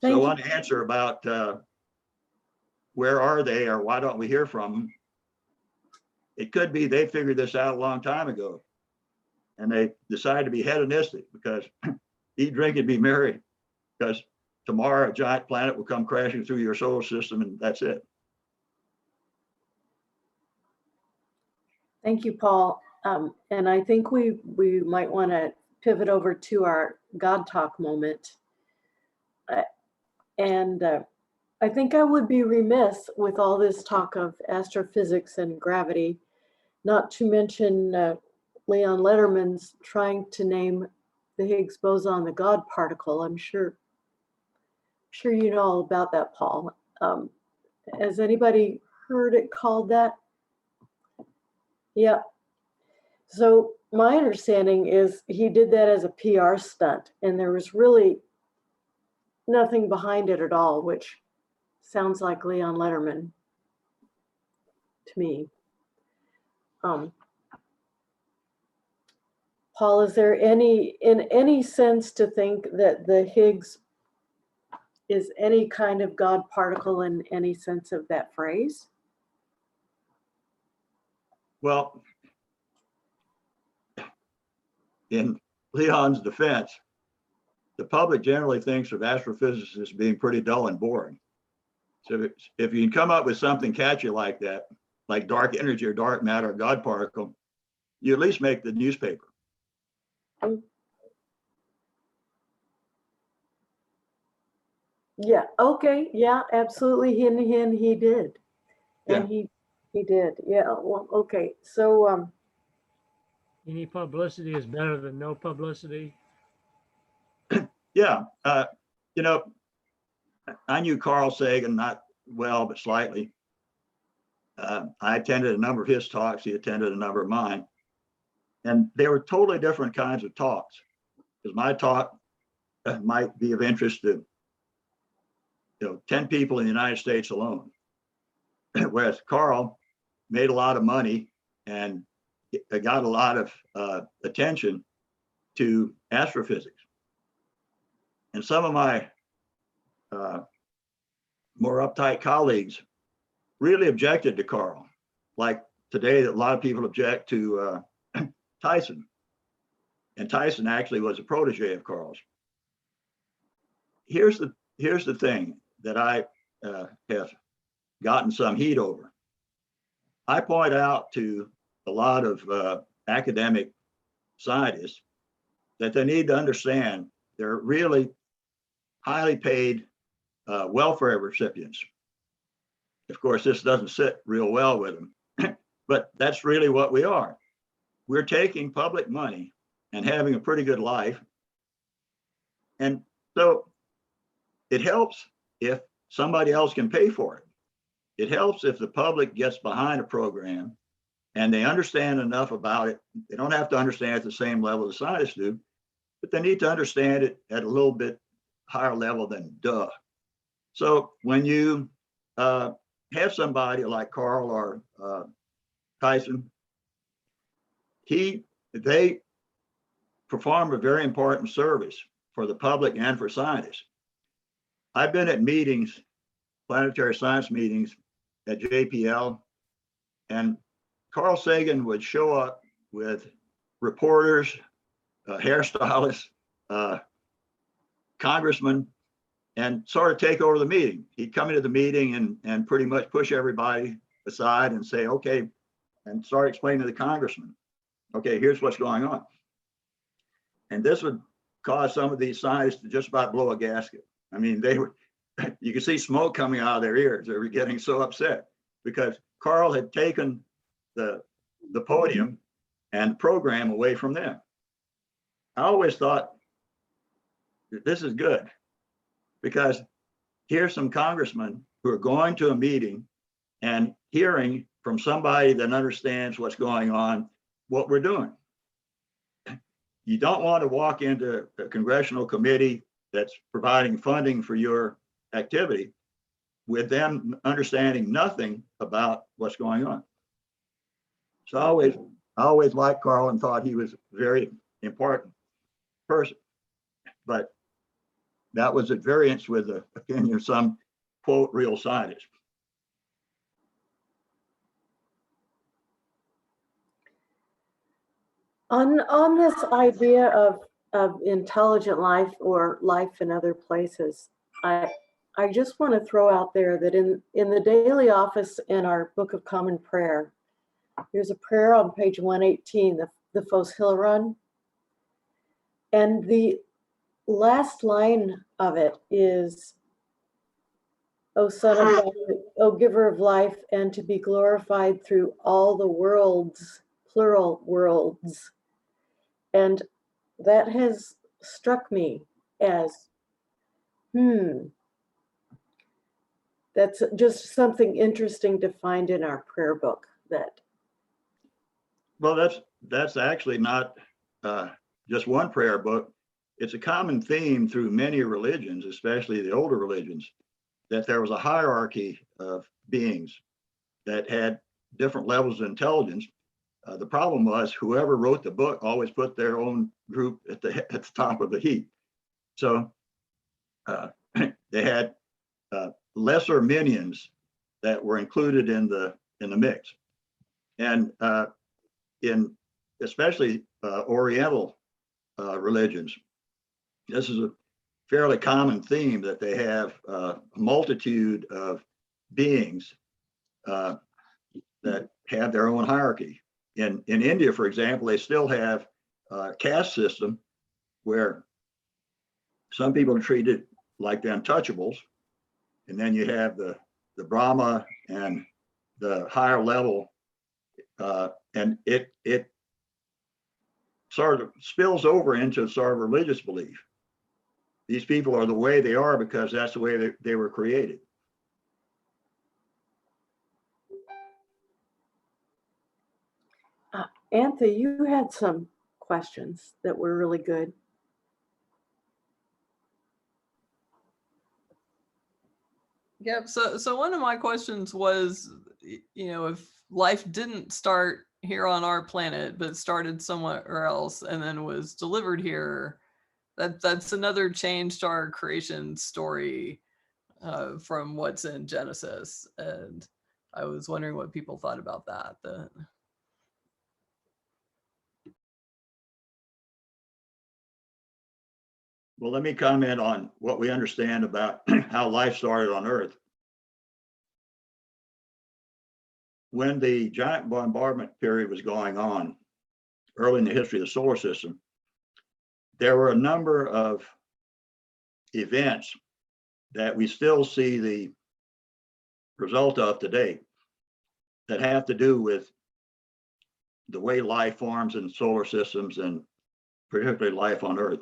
So one answer about where are they, or why don't we hear from them? It could be they figured this out a long time ago, and they decided to be hedonistic because eat, drink, and be merry, because tomorrow a giant planet will come crashing through your solar system, and that's it. Thank you, Paul. And I think we might want to pivot over to our God talk moment. I think I would be remiss with all this talk of astrophysics and gravity, not to mention Leon Letterman's trying to name the Higgs boson the God particle. I'm sure you know all about that, Paul. Has anybody heard it called that? Yeah. So my understanding is he did that as a PR stunt, and there was really nothing behind it at all, which sounds like Leon Letterman to me. Paul, is there in any sense to think that the Higgs is any kind of God particle in any sense of that phrase? Well, in Leon's defense, the public generally thinks of astrophysics as being pretty dull and boring. So if you can come up with something catchy like that, like dark energy or dark matter or God particle, you at least make the newspaper. Yeah, okay, yeah, absolutely, he did. And Yeah. he did, yeah, well, okay, so, Any publicity is better than no publicity. Yeah. You know, I knew Carl Sagan, not well, but slightly. I attended a number of his talks. He attended a number of mine. And they were totally different kinds of talks, because my talk might be of interest to 10 people in the United States alone. Whereas Carl made a lot of money and got a lot of attention to astrophysics. And some of my more uptight colleagues really objected to Carl. Like today, a lot of people object to Tyson. And Tyson actually was a protege of Carl's. Here's the thing that I have gotten some heat over. I point out to a lot of academic scientists that they need to understand they're really highly paid welfare recipients. Of course, this doesn't sit real well with them, but that's really what we are. We're taking public money and having a pretty good life. And so it helps if somebody else can pay for it. It helps if the public gets behind a program and they understand enough about it. They don't have to understand at the same level the scientists do, but they need to understand it at a little bit higher level than duh. So when you have somebody like Carl or Tyson, they perform a very important service for the public and for scientists. I've been at meetings, planetary science meetings at JPL, and Carl Sagan would show up with reporters, hairstylists, congressmen, and sort of take over the meeting. He'd come into the meeting and pretty much push everybody aside and say, okay, and start explaining to the congressman, okay, here's what's going on. And this would cause some of these scientists to just about blow a gasket. I mean, you could see smoke coming out of their ears. They were getting so upset because Carl had taken the podium and the program away from them. I always thought this is good because here's some congressmen who are going to a meeting and hearing from somebody that understands what's going on, what we're doing. You don't want to walk into a congressional committee that's providing funding for your activity with them understanding nothing about what's going on. So I always liked Carl and thought he was a very important person, but that was at variance with the opinion of some quote real scientists. On this idea of intelligent life or life in other places, I just want to throw out there that in the daily office in our Book of Common Prayer, there's a prayer on page 118, the Phos Hilaron, and the last line of it is, O Son of God, O Giver of life, and to be glorified through all the worlds, plural worlds. And that has struck me as, that's just something interesting to find in our prayer book. That Well, that's actually not just one prayer book. It's a common theme through many religions, especially the older religions, that there was a hierarchy of beings that had different levels of intelligence. The problem was whoever wrote the book always put their own group at the top of the heap. So they had lesser minions that were included in the mix, and in especially Oriental religions, this is a fairly common theme that they have a multitude of beings that have their own hierarchy. In India, for example, they still have a caste system where some people are treated like the untouchables, and then you have the Brahma and the higher level, and it sort of spills over into sort of religious belief. These people are the way they are because that's the way they were created. Anthony, you had some questions that were really good. Yep. So one of my questions was, if life didn't start here on our planet, but started somewhere else and then was delivered here, that's another change to our creation story from what's in Genesis. And I was wondering what people thought about that. Well, let me comment on what we understand about how life started on Earth. When the giant bombardment period was going on early in the history of the solar system, there were a number of events that we still see the result of today that have to do with the way life forms in solar systems and particularly life on Earth.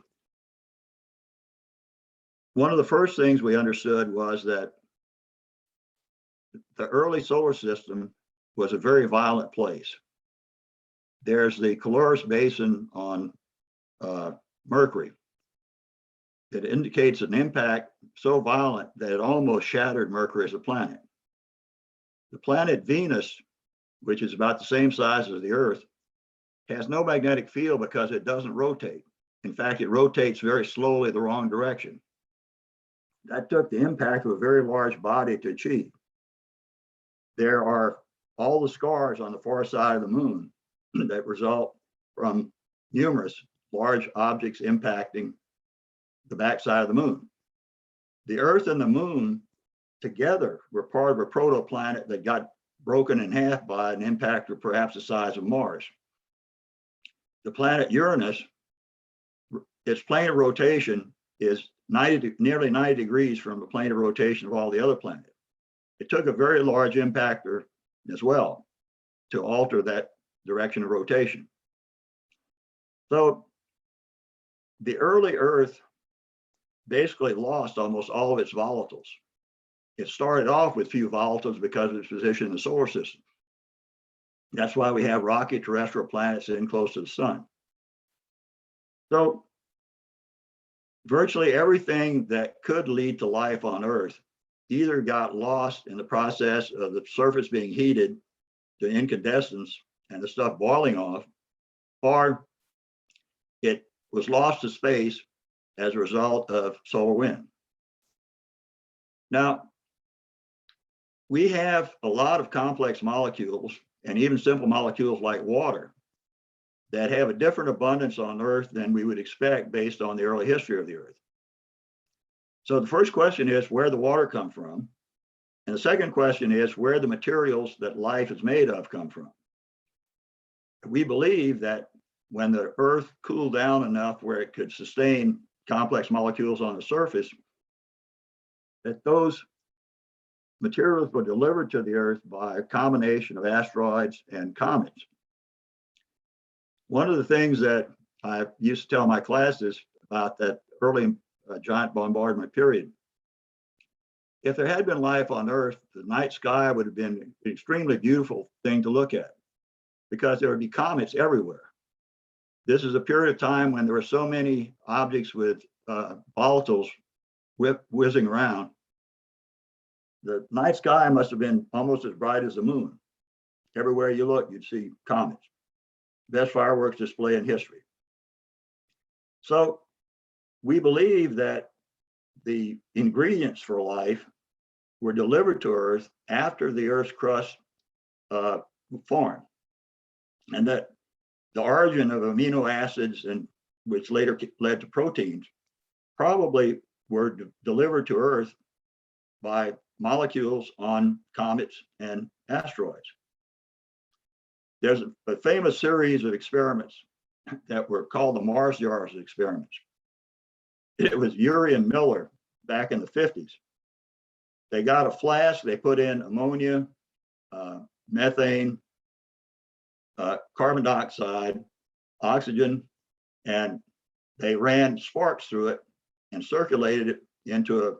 One of the first things we understood was that the early solar system was a very violent place. There's the Caloris Basin on Mercury. It indicates an impact so violent that it almost shattered Mercury as a planet. The planet Venus, which is about the same size as the Earth, has no magnetic field because it doesn't rotate. In fact, it rotates very slowly the wrong direction. That took the impact of a very large body to achieve. There are all the scars on the far side of the moon that result from numerous large objects impacting the backside of the moon. The Earth and the moon together were part of a protoplanet that got broken in half by an impact of perhaps the size of Mars. The planet Uranus, its plane of rotation is nearly 90 degrees from the plane of rotation of all the other planets. It took a very large impactor as well to alter that direction of rotation. So the early Earth basically lost almost all of its volatiles. It started off with few volatiles because of its position in the solar system. That's why we have rocky terrestrial planets sitting close to the sun. So virtually everything that could lead to life on Earth either got lost in the process of the surface being heated to incandescence and the stuff boiling off, or it was lost to space as a result of solar wind. Now, we have a lot of complex molecules and even simple molecules like water that have a different abundance on Earth than we would expect based on the early history of the Earth. So the first question is where the water come from? And the second question is where the materials that life is made of come from. We believe that when the Earth cooled down enough where it could sustain complex molecules on the surface, that those materials were delivered to the Earth by a combination of asteroids and comets. One of the things that I used to tell my classes about that early giant bombardment period, if there had been life on Earth, the night sky would have been an extremely beautiful thing to look at because there would be comets everywhere. This is a period of time when there were so many objects with volatiles whizzing around. The night sky must have been almost as bright as the moon. Everywhere you look, you'd see comets. Best fireworks display in history. So we believe that the ingredients for life were delivered to Earth after the Earth's crust formed, and that the origin of amino acids, and which later led to proteins, probably were delivered to Earth by molecules on comets and asteroids. There's a famous series of experiments that were called the Mars Jars experiments. It was Urey and Miller back in the 50s. They got a flask, they put in ammonia, methane, carbon dioxide, oxygen, and they ran sparks through it and circulated it into a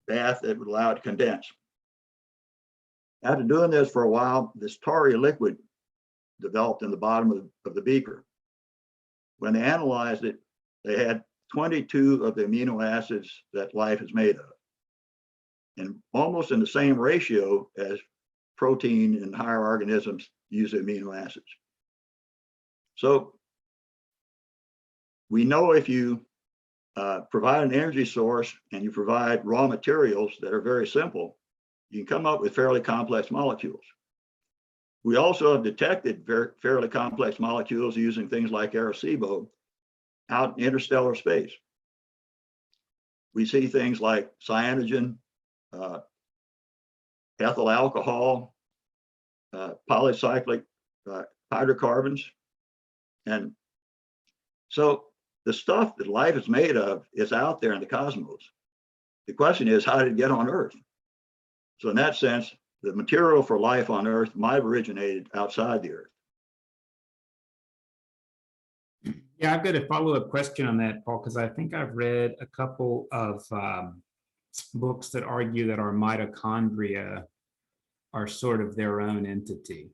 bath that would allow it to condense. After doing this for a while, this tarry liquid developed in the bottom of the beaker. When they analyzed it, they had 22 of the amino acids that life is made of, and almost in the same ratio as protein and higher organisms use amino acids. So we know if you provide an energy source and you provide raw materials that are very simple, you can come up with fairly complex molecules. We also have detected fairly complex molecules using things like Arecibo out in interstellar space. We see things like cyanogen, ethyl alcohol, polycyclic hydrocarbons. And so the stuff that life is made of is out there in the cosmos. The question is, how did it get on Earth? So in that sense, the material for life on Earth might have originated outside the Earth. Yeah, I've got a follow-up question on that, Paul, because I think I've read a couple of books that argue that our mitochondria are sort of their own entity,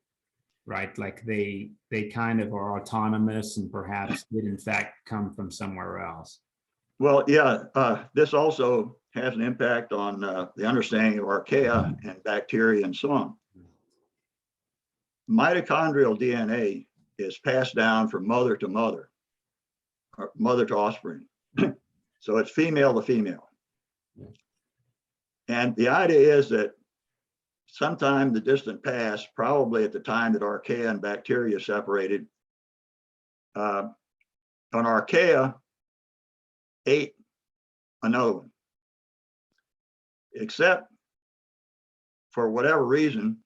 right? Like they kind of are autonomous and perhaps did in fact come from somewhere else. Well, yeah, this also has an impact on the understanding of archaea and bacteria and so on. Mitochondrial DNA is passed down from mother to mother, or mother to offspring. So it's female to female. And the idea is that sometime in the distant past, probably at the time that archaea and bacteria separated, an archaea ate another one. Except for whatever reason,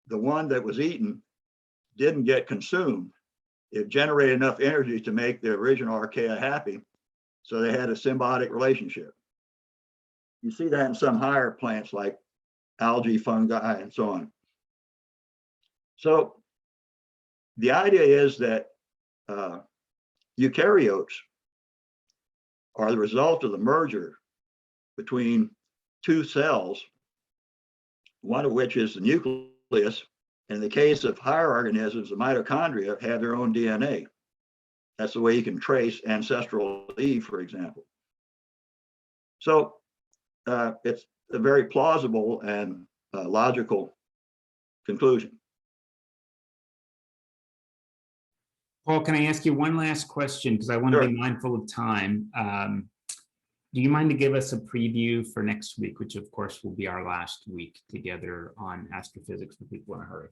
the one that was eaten didn't get consumed. It generated enough energy to make the original archaea happy, so they had a symbiotic relationship. You see that in some higher plants like algae, fungi, and so on. So the idea is that eukaryotes are the result of the merger between two cells, one of which is the nucleus. In the case of higher organisms, the mitochondria have their own DNA. That's the way you can trace ancestral Eve, for example. So it's a very plausible and logical conclusion. Paul, can I ask you one last question? Because I want to be mindful of time. Do you mind to give us a preview for next week, which of course will be our last week together on astrophysics for people in a hurry?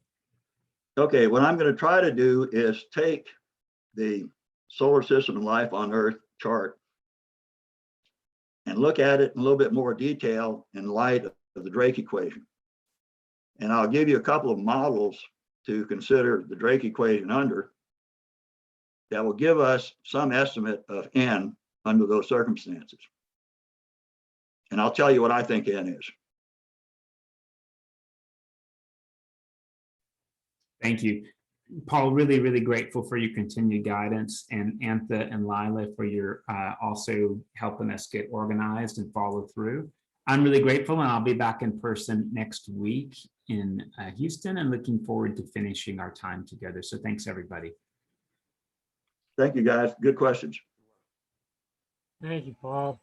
Okay, what I'm going to try to do is take the solar system and life on Earth chart and look at it in a little bit more detail in light of the Drake equation. And I'll give you a couple of models to consider the Drake equation under that will give us some estimate of n under those circumstances. And I'll tell you what I think n is. Thank you. Paul, really, really grateful for your continued guidance, and Antha and Lila for your also helping us get organized and follow through. I'm really grateful, and I'll be back in person next week in Houston, and looking forward to finishing our time together. So thanks, everybody. Thank you, guys. Good questions. Thank you, Paul.